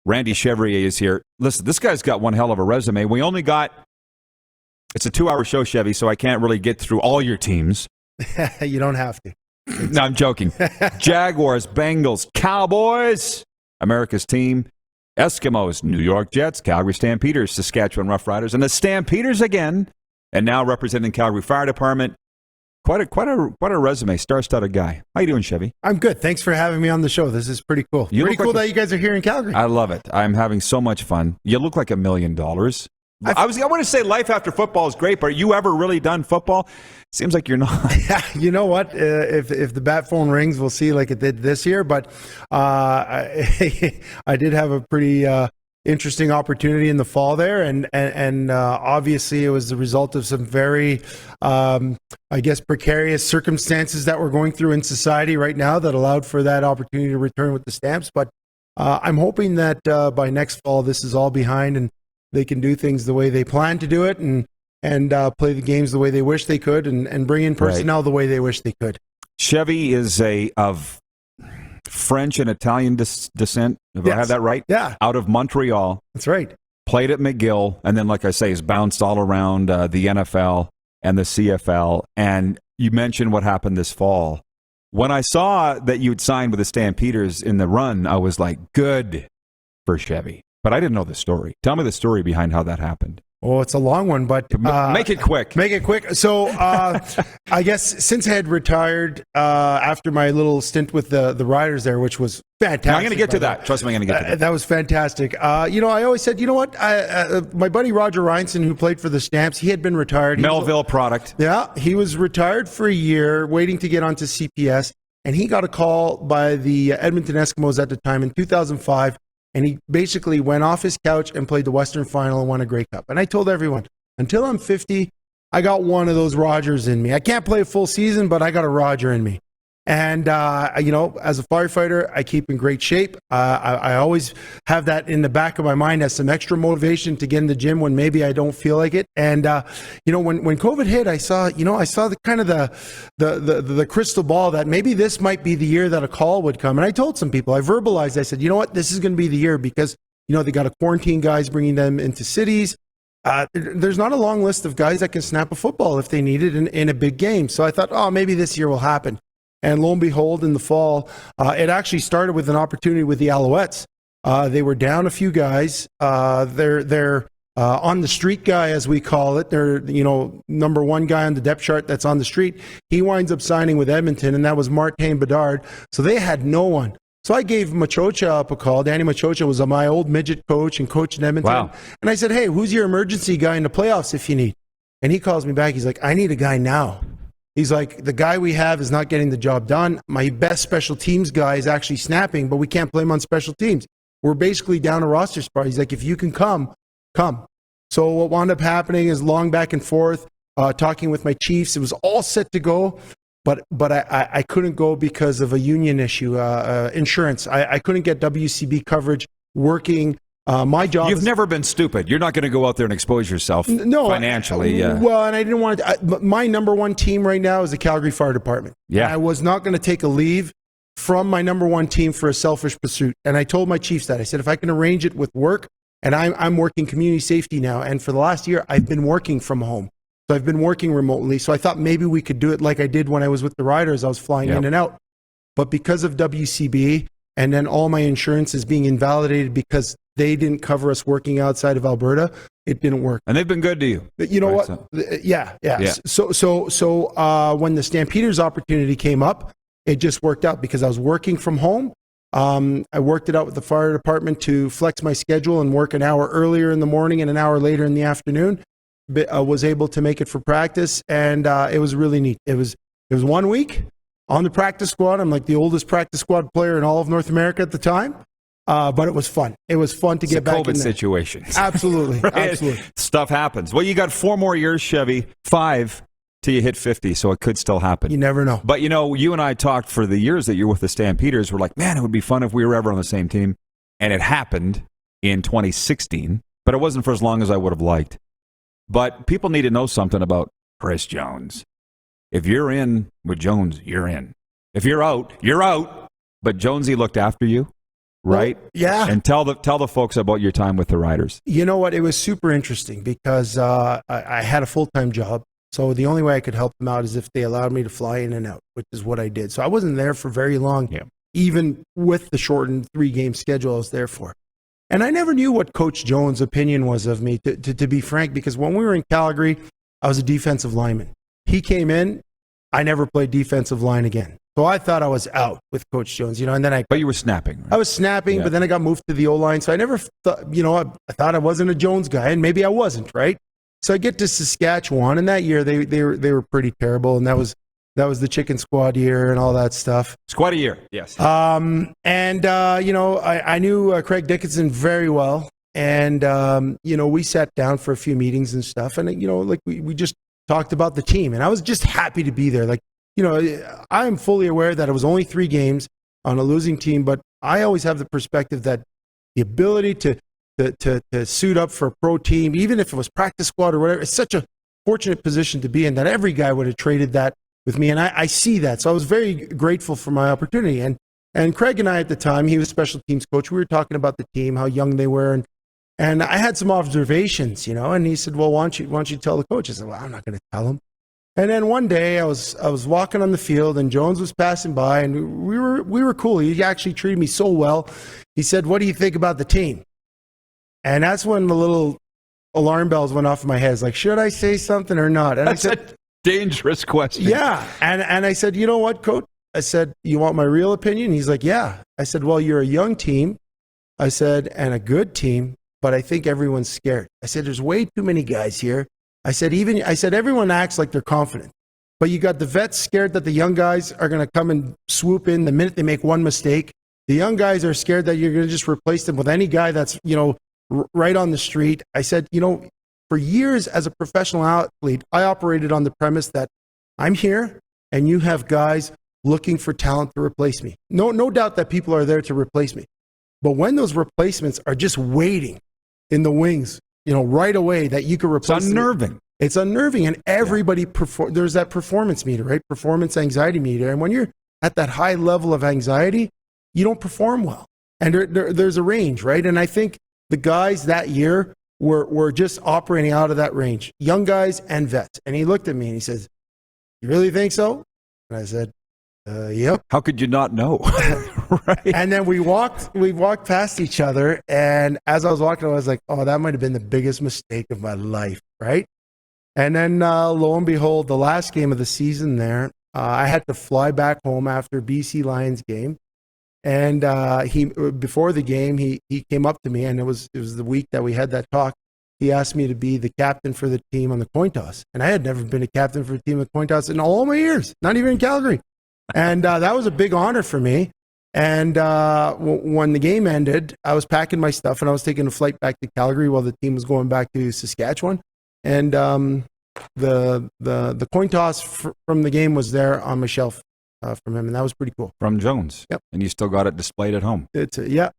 Randy Chevrier is here. Listen, this guy's got one hell of a resume. It's a 2-hour show, Chevy, so I can't really get through all your teams. You don't have to. No, I'm joking. Jaguars, Bengals, Cowboys, America's team, Eskimos, New York Jets, Calgary Stampeders, Saskatchewan Roughriders, and the Stampeders again, and now representing Calgary Fire Department. Quite a resume, star-studded guy. How you doing, Chevy? I'm good. Thanks for having me on the show. This is pretty cool. Pretty cool that you guys are here in Calgary. I love it. I'm having so much fun. You look like $1 million. I want to say life after football is great, but are you ever really done football? Seems like you're not. You know what? If the bat phone rings, we'll see like it did this year. But I did have a pretty interesting opportunity in the fall there, and obviously it was the result of some very, I guess, precarious circumstances that we're going through in society right now that allowed for that opportunity to return with the Stamps. But I'm hoping that by next fall this is all behind and they can do things the way they plan to do it and play the games the way they wish they could and bring in personnel the way they wish they could. Chevy is of French and Italian descent. Have I had that right? Yeah. Out of Montreal. That's right. Played at McGill, and then, like I say, has bounced all around the NFL and the CFL. And you mentioned what happened this fall. When I saw that you'd signed with the Stampeders in the run, I was like, good for Chevy. But I didn't know the story. Tell me the story behind how that happened. Oh, it's a long one, but make it quick. Make it quick. So I guess since I had retired after my little stint with the Riders there, which was fantastic. Now, I'm going to get to that. Trust me, I'm going to get to that. That was fantastic. I always said, you know what? My buddy Roger Reinson, who played for the Stamps, he had been retired. Melville product. Yeah, he was retired for a year, waiting to get onto CPS, and he got a call by the Edmonton Eskimos at the time in 2005. And he basically went off his couch and played the Western Final and won a Grey Cup. And I told everyone, until I'm 50, I got one of those Rogers in me. I can't play a full season, but I got a Roger in me. And, as a firefighter, I keep in great shape. I always have that in the back of my mind as some extra motivation to get in the gym when maybe I don't feel like it. And, when COVID hit, I saw the kind of the crystal ball that maybe this might be the year that a call would come. And I told some people, I verbalized, I said, you know what, this is going to be the year because, they got to quarantine guys, bringing them into cities. There's not a long list of guys that can snap a football if they need it in a big game. So I thought, maybe this year will happen. And lo and behold, in the fall, it actually started with an opportunity with the Alouettes. They were down a few guys. They're on the street guy, as we call it. They're, number one guy on the depth chart that's on the street. He winds up signing with Edmonton, and that was Martin Bedard. So they had no one. So I gave Machocha up a call. Danny Machocha was my old midget coach and coach in Edmonton. Wow. And I said, hey, who's your emergency guy in the playoffs if you need? And he calls me back. He's like, I need a guy now. He's like, the guy we have is not getting the job done. My best special teams guy is actually snapping, but we can't play him on special teams. We're basically down a roster spot. He's like, if you can come. So what wound up happening is long back and forth, talking with my Chiefs. It was all set to go, but I couldn't go because of a union issue, insurance. I couldn't get WCB coverage working. My job. You've never been stupid. You're not going to go out there and expose yourself financially. Well, and I didn't want to. My number one team right now is the Calgary Fire Department. Yeah. And I was not going to take a leave from my number one team for a selfish pursuit. And I told my Chiefs that. I said, if I can arrange it with work, and I'm working community safety now. And for the last year, I've been working from home. So I've been working remotely. So I thought maybe we could do it like I did when I was with the Riders. I was flying in and out. But because of WCB, and then all my insurance is being invalidated because they didn't cover us working outside of Alberta, it didn't work. And they've been good to you. You know what? So. Yeah. So when the Stampeders opportunity came up, it just worked out because I was working from home. I worked it out with the fire department to flex my schedule and work an hour earlier in the morning and an hour later in the afternoon. I was able to make it for practice, and it was really neat. It was 1 week on the practice squad. I'm like the oldest practice squad player in all of North America at the time. But it was fun. It was fun to get back in there. COVID situation. Absolutely. Right? Absolutely. Stuff happens. Well, you got 4 more years, Chevy. 5 till you hit 50, so it could still happen. You never know. But, you and I talked for the years that you're with the Stampeders. We're like, man, it would be fun if we were ever on the same team. And it happened in 2016, but it wasn't for as long as I would have liked. But people need to know something about Chris Jones. If you're in with Jones, you're in. If you're out, you're out. But Jonesy looked after you. right? Yeah. And tell the folks about your time with the Riders. You know what? It was super interesting because I had a full-time job. So the only way I could help them out is if they allowed me to fly in and out, which is what I did. So I wasn't there for very long, even with the shortened 3-game schedule I was there for. And I never knew what Coach Jones' opinion was of me, to be frank, because when we were in Calgary, I was a defensive lineman. He came in, I never played defensive line again. So I thought I was out with Coach Jones, and then But you were snapping. Right? I was snapping, but then I got moved to the O-line. So I never thought, I thought I wasn't a Jones guy, and maybe I wasn't, right? So I get to Saskatchewan, and that year they were pretty terrible, and that was the chicken squad year and all that stuff. Squad year, yes. I knew Craig Dickinson very well, and we sat down for a few meetings and stuff, and we just talked about the team, and I was just happy to be there. I am fully aware that it was only 3 games on a losing team, but I always have the perspective that the ability to suit up for a pro team, even if it was practice squad or whatever, it's such a fortunate position to be in that every guy would have traded that with me. And I see that. So I was very grateful for my opportunity. And Craig and I at the time, he was special teams coach. We were talking about the team, how young they were. And I had some observations, and he said, well, why don't you tell the coach? I said, well, I'm not going to tell him. And then one day I was walking on the field and Jones was passing by and we were cool. He actually treated me so well. He said, what do you think about the team? And that's when the little alarm bells went off in my head. It's like, should I say something or not? And that's a dangerous question. Yeah. And I said, you know what, Coach? I said, you want my real opinion? He's like, yeah. I said, well, you're a young team. I said, and a good team, but I think everyone's scared. I said, there's way too many guys here. I said, everyone acts like they're confident, but you got the vets scared that the young guys are going to come and swoop in the minute they make one mistake. The young guys are scared that you're going to just replace them with any guy that's, right on the street. I said, for years as a professional athlete, I operated on the premise that I'm here and you have guys looking for talent to replace me. No doubt that people are there to replace me. But when those replacements are just waiting in the wings, right away that you could replace. It's unnerving. It's unnerving. And everybody, there's that performance meter, right? Performance anxiety meter. And when you're at that high level of anxiety, you don't perform well. And there's a range, right? And I think the guys that year were just operating out of that range, young guys and vets. And he looked at me and he says, you really think so? And I said, yep. How could you not know? Right. And then we walked past each other. And as I was walking, I was like, oh, that might have been the biggest mistake of my life, right? And then lo and behold, the last game of the season there, I had to fly back home after BC Lions game. And before the game, he came up to me, and it was the week that we had that talk. He asked me to be the captain for the team on the coin toss. And I had never been a captain for a team of coin toss in all my years, not even in Calgary. And that was a big honor for me. And when the game ended, I was packing my stuff, and I was taking a flight back to Calgary while the team was going back to Saskatchewan. And the coin toss from the game was there on my shelf. From him, and that was pretty cool. From Jones. Yep. And you still got it displayed at home. It's a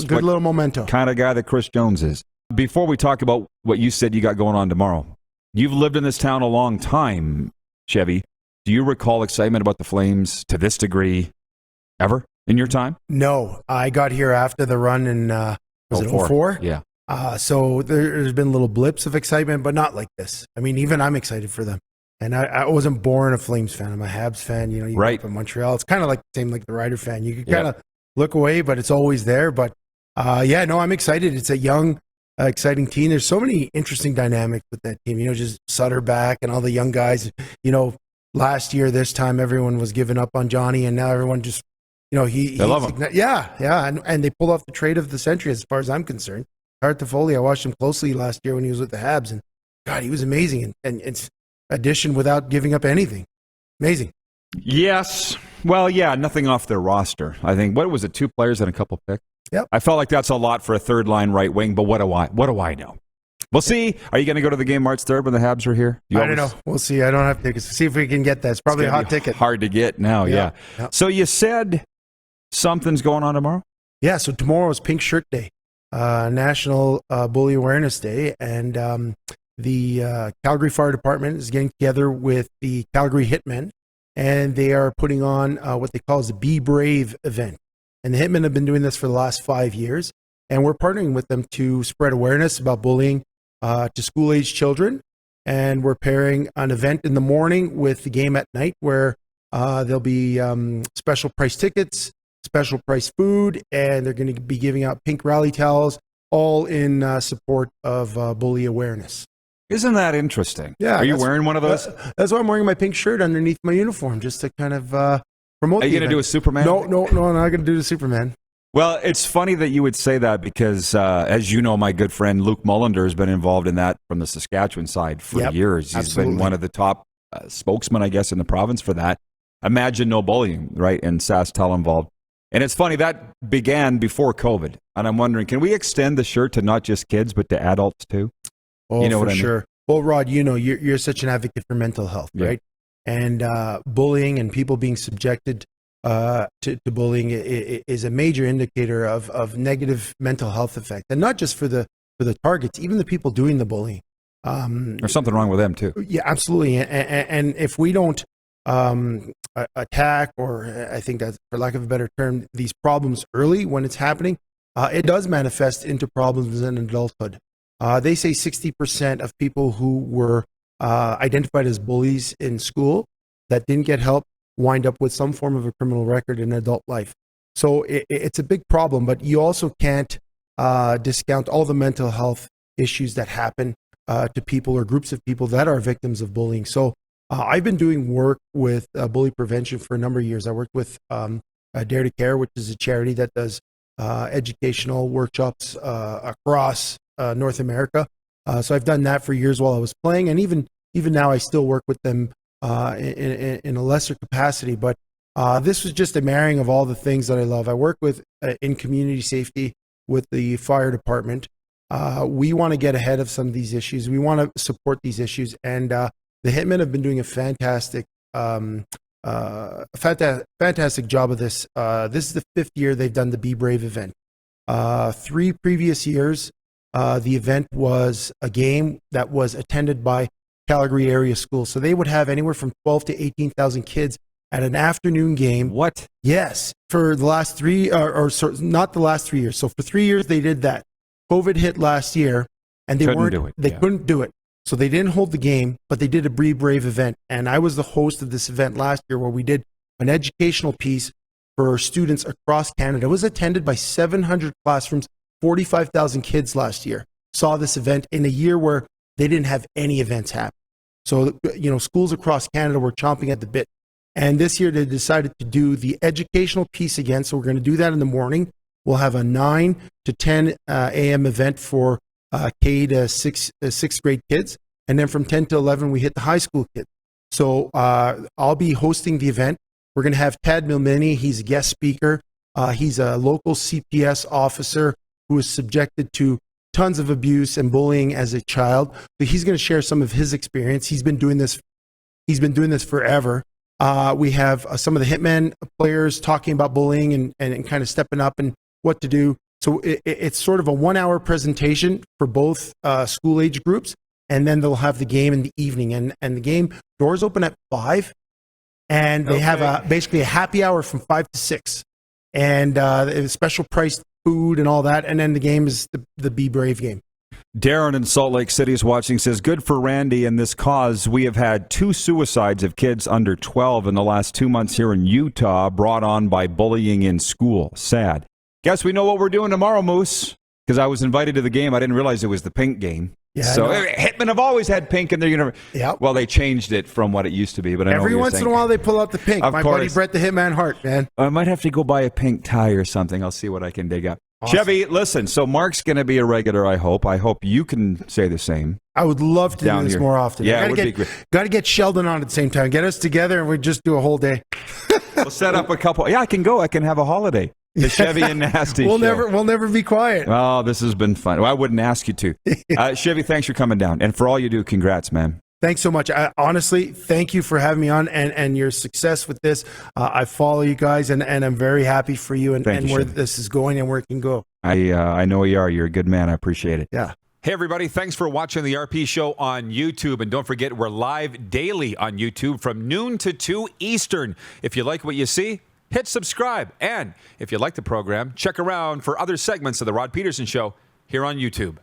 good little memento. Kind of guy that Chris Jones is. Before we talk about what you said you got going on tomorrow, you've lived in this town a long time, Chevy. Do you recall excitement about the Flames to this degree ever in your time? No. I got here after the run in, was it 04? Yeah. So there's been little blips of excitement, but not like this. I mean, even I'm excited for them. And I wasn't born a Flames fan. I'm a Habs fan. You grew up in Montreal. It's kind of like the same like the Rider fan. You can kind of look away, but it's always there. But I'm excited. It's a young, exciting team. There's so many interesting dynamics with that team. Just Sutter back and all the young guys. Last year, this time, everyone was giving up on Johnny, and now everyone just, they love him. Yeah. And they pulled off the trade of the century as far as I'm concerned. Hart Toffoli, I watched him closely last year when he was with the Habs, and God, he was amazing. And it's addition without giving up anything. Amazing. Yes. Well, yeah, nothing off their roster. I think, what was it, 2 players and a couple picks? Yep. I felt like that's a lot for a third-line right wing, but what do I know? We'll see. Are you going to go to the game March 3rd when the Habs are here? I don't know. We'll see. I don't have tickets. See if we can get that. It's probably a hot ticket. Hard to get now, yeah. So you said something's going on tomorrow? Yeah, so tomorrow is Pink Shirt Day, National Bully Awareness Day, and the Calgary Fire Department is getting together with the Calgary Hitmen, and they are putting on what they call the Be Brave event. And the Hitmen have been doing this for the last 5 years. And we're partnering with them to spread awareness about bullying to school-age children. And we're pairing an event in the morning with the game at night where there'll be special price tickets, special price food, and they're going to be giving out pink rally towels, all in support of bully awareness. Isn't that interesting? Yeah. Are you wearing one of those? That's why I'm wearing my pink shirt underneath my uniform, just to kind of promote. Are you going to do a Superman? No, I'm not going to do the Superman. Well, it's funny that you would say that because, as you know, my good friend Luke Mullender has been involved in that from the Saskatchewan side for years. He's been one of the top spokesmen, I guess, in the province for that. Imagine no bullying, right? And SaskTel involved. And it's funny, that began before COVID. And I'm wondering, can we extend the shirt to not just kids, but to adults too? Oh, you know for what I mean? sure. Well, Rod, you know, you're such an advocate for mental health, right? And bullying and people being subjected to bullying is a major indicator of negative mental health effect, and not just for the targets, even the people doing the bullying. There's something wrong with them too. Yeah, absolutely. And if we don't attack, or I think that's, for lack of a better term, these problems early when it's happening, it does manifest into problems in adulthood. They say 60% of people who were identified as bullies in school that didn't get help wind up with some form of a criminal record in adult life. So it's a big problem, but you also can't discount all the mental health issues that happen to people or groups of people that are victims of bullying. So I've been doing work with bully prevention for a number of years. I worked with Dare to Care, which is a charity that does educational workshops across North America. So I've done that for years while I was playing, and even now I still work with them in a lesser capacity. But this was just a marrying of all the things that I love. I work with in community safety with the fire department. We want to get ahead of some of these issues. We want to support these issues, and the Hitmen have been doing a fantastic job of this. This is the 5th year they've done the Be Brave event. 3 previous years, the event was a game that was attended by Calgary area schools. So they would have anywhere from 12 to 18,000 kids at an afternoon game. What? Yes, for the last 3, not the last 3 years. So for 3 years they did that. COVID hit last year, and they couldn't do it. So they didn't hold the game, but they did a Be Brave event. And I was the host of this event last year, where we did an educational piece for students across Canada. It was attended by 700 classrooms, 45,000 kids last year saw this event in a year where they didn't have any events happen. So, you know, schools across Canada were chomping at the bit. And this year they decided to do the educational piece again. So we're going to do that in the morning. We'll have a 9 to 10 a.m. event for K to 6th grade kids. And then from 10 to 11, we hit the high school kids. So I'll be hosting the event. We're going to have Tad Milmini. He's a guest speaker. He's a local CPS officer who was subjected to tons of abuse and bullying as a child. So he's going to share some of his experience. He's been doing this forever. We have some of the Hitmen players talking about bullying and kind of stepping up and what to do. So it's sort of a 1-hour presentation for both school age groups, and then they'll have the game in the evening. And the game doors open at 5, and they have basically a happy hour from 5 to 6, and special priced food and all that. And then the game is the Be Brave game. Darren in Salt Lake City is watching, says, good for Randy and this cause. We have had 2 suicides of kids under 12 in the last 2 months here in Utah, brought on by bullying in school. Sad. Guess we know what we're doing tomorrow, Moose, because I was invited to the game. I didn't realize it was the pink game. Yeah, so Hitmen have always had pink in their uniform. Yep. Well, they changed it from what it used to be, but I know every once in a while they pull out the pink. My buddy Brett the Hitman Hart, man. I might have to go buy a pink tie or something. I'll see what I can dig up. Awesome. Chevy, listen, so Mark's going to be a regular, I hope. I hope you can say the same. I would love to do this more often. Yeah, it would be great. Got to get Sheldon on at the same time. Get us together and we just do a whole day. We'll set up a couple. Yeah, I can go. I can have a holiday. The Chevy and Nasty we'll never be quiet. Oh, this has been fun. Well, I wouldn't ask you to. Chevy, thanks for coming down. And for all you do, congrats, man. Thanks so much. Honestly, thank you for having me on and your success with this. I follow you guys, and I'm very happy for you and where this is going and where it can go. I know you are. You're a good man. I appreciate it. Yeah. Hey, everybody. Thanks for watching the RP Show on YouTube. And don't forget, we're live daily on YouTube from noon to 2 Eastern. If you like what you see, hit subscribe. And if you like the program, check around for other segments of The Rod Pedersen Show here on YouTube.